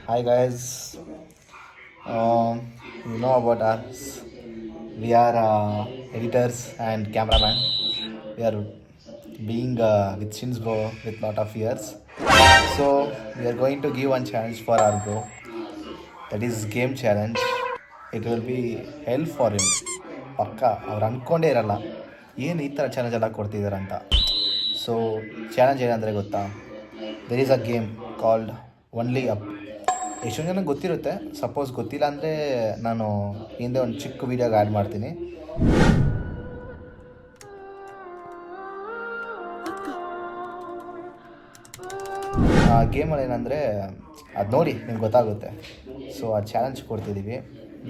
Hi guys, you know about us. We are editors and cameraman. We are being with Shins bro with lot of years. So we are going to give one challenge for our bro. That is game challenge. It will be hell for him. ಪಕ್ಕ ಅವ್ರು ಅಂದ್ಕೊಂಡೇ ಇರಲ್ಲ ಏನು ಈ ಥರ challenge ಎಲ್ಲ ಕೊಡ್ತಿದ್ದಾರೆ ಅಂತ. So challenge ಏನಂದರೆ ಗೊತ್ತಾ, there is a game called only up. ಎಷ್ಟೊಂದು ಜನಕ್ಕೆ ಗೊತ್ತಿರುತ್ತೆ, ಸಪೋಸ್ ಗೊತ್ತಿಲ್ಲ ಅಂದರೆ ನಾನು ಹಿಂದೆ ಒಂದು ಚಿಕ್ಕ ವೀಡಿಯೋಗೆ ಆ್ಯಡ್ ಮಾಡ್ತೀನಿ. ಆ ಗೇಮಲ್ಲಿ ಏನಂದರೆ ಅದು ನೋಡಿ ನಿಮ್ಗೆ ಗೊತ್ತಾಗುತ್ತೆ. ಸೊ ಆ ಚಾಲೆಂಜ್ ಕೊಡ್ತಿದ್ದೀವಿ.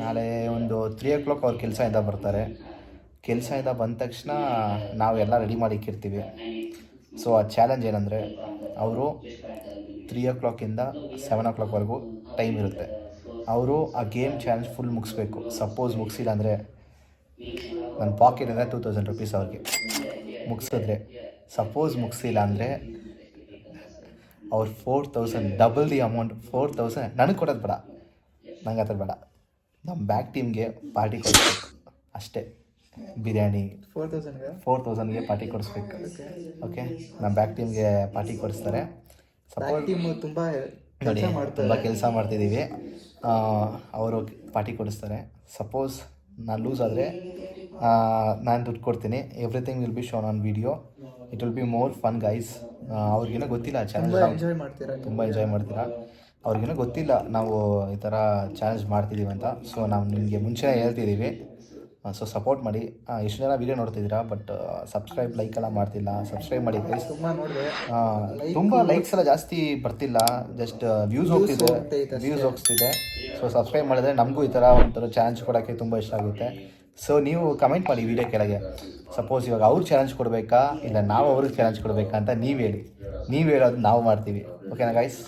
ನಾಳೆ ಒಂದು 3 o'clock ಅವ್ರ ಕೆಲಸದಿಂದ ಬರ್ತಾರೆ. ಕೆಲಸದಿಂದ ಬಂದ ತಕ್ಷಣ ನಾವೆಲ್ಲ ರೆಡಿ ಮಾಡಿ ಇಕ್ಕಿರ್ತೀವಿ. ಸೊ ಆ ಚಾಲೆಂಜ್ ಏನಂದರೆ, ಅವರು 3 o'clock-ಇಂದ 7 o'clock-ವರೆಗೂ ಟೈಮ್ ಇರುತ್ತೆ. ಅವರು ಆ ಗೇಮ್ ಚಾಲೆಂಜ್ ಫುಲ್ ಮುಗಿಸ್ಬೇಕು. ಸಪೋಸ್ ಮುಗಿಸಿಲ್ಲ ಅಂದರೆ ನನ್ನ ಪಾಕೆಟಿಂದ 2000 rupees ಅವ್ರಿಗೆ ಮುಗಿಸಿದ್ರೆ. ಸಪೋಸ್ ಮುಗಿಸಿಲ್ಲ ಅಂದರೆ ಅವ್ರು 4000 ಡಬಲ್ ದಿ ಅಮೌಂಟ್ 4000 ನನಗೆ ಕೊಡೋದು ಬೇಡ, ನಂಗೆ ಆ ಬೇಡ, ನಮ್ಮ ಬ್ಯಾಕ್ ಟೀಮ್ಗೆ ಪಾರ್ಟಿ ಕೊಡಿಸ್ಬೇಕು ಅಷ್ಟೇ. ಬಿರಿಯಾನಿ 4000ಗೆ ಪಾರ್ಟಿ ಕೊಡಿಸ್ಬೇಕು. ಓಕೆ, ನಮ್ಮ ಬ್ಯಾಕ್ ಟೀಮ್ಗೆ ಪಾರ್ಟಿ ಕೊಡಿಸ್ತಾರೆ. ಸಪೋಸ್ ತುಂಬ ನೋಡಿ ತುಂಬ ಕೆಲಸ ಮಾಡ್ತಿದ್ದೀವಿ, ಅವರು ಪಾರ್ಟಿ ಕೊಡಿಸ್ತಾರೆ. ಸಪೋಸ್ ನಾನು ಲೂಸ್ ಆದರೆ ನಾನು ದುಡ್ಡು ಕೊಡ್ತೀನಿ. Everything will be shown on video. It will be more fun guys. ಅವ್ರಿಗೇನೋ ಗೊತ್ತಿಲ್ಲ ಚಾಲೆಂಜ್, ತುಂಬ ಎಂಜಾಯ್ ಮಾಡ್ತೀರಾ. ಅವ್ರಿಗೇನೋ ಗೊತ್ತಿಲ್ಲ ನಾವು ಈ ಥರ ಚಾಲೆಂಜ್ ಮಾಡ್ತಿದ್ದೀವಿ ಅಂತ. ಸೊ ನಾವು ನಿಮಗೆ ಮುಂಚೆನೇ ಹೇಳ್ತಿದ್ದೀವಿ. ಸೊ ಸಪೋರ್ಟ್ ಮಾಡಿ. ಎಷ್ಟು ಜನ ವೀಡಿಯೋ ನೋಡ್ತಿದ್ದೀರಾ, ಬಟ್ ಸಬ್ಸ್ಕ್ರೈಬ್ ಲೈಕ್ ಎಲ್ಲ ಮಾಡ್ತಿಲ್ಲ. ಸಬ್ಸ್ಕ್ರೈಬ್ ಮಾಡಿ ಗೈಸ್. ತುಂಬ ಲೈಕ್ಸ್ ಎಲ್ಲ ಜಾಸ್ತಿ ಬರ್ತಿಲ್ಲ, ಜಸ್ಟ್ ವ್ಯೂಸ್ ಹೋಗ್ತಿದೆ. ಸೊ ಸಬ್ಸ್ಕ್ರೈಬ್ ಮಾಡಿದ್ರೆ ನಮಗೂ ಈ ಥರ ಒಂಥರ ಚಾಲೆಂಜ್ ಕೊಡೋಕ್ಕೆ ತುಂಬ ಇಷ್ಟ ಆಗುತ್ತೆ. ಸೊ ನೀವು ಕಮೆಂಟ್ ಮಾಡಿ ವಿಡಿಯೋ ಕೆಳಗೆ. ಸಪೋಸ್ ಇವಾಗ ಅವ್ರು ಚಾಲೆಂಜ್ ಕೊಡಬೇಕಾ ಇಲ್ಲ ನಾವು ಅವ್ರಿಗೆ ಚಾಲೆಂಜ್ ಕೊಡಬೇಕಾ ಅಂತ ನೀವು ಹೇಳಿ. ನೀವು ಹೇಳೋದು ನಾವು ಮಾಡ್ತೀವಿ. ಓಕೆನಾ ಗೈಸ್?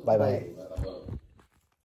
ಬಾಯ್ ಬಾಯ್.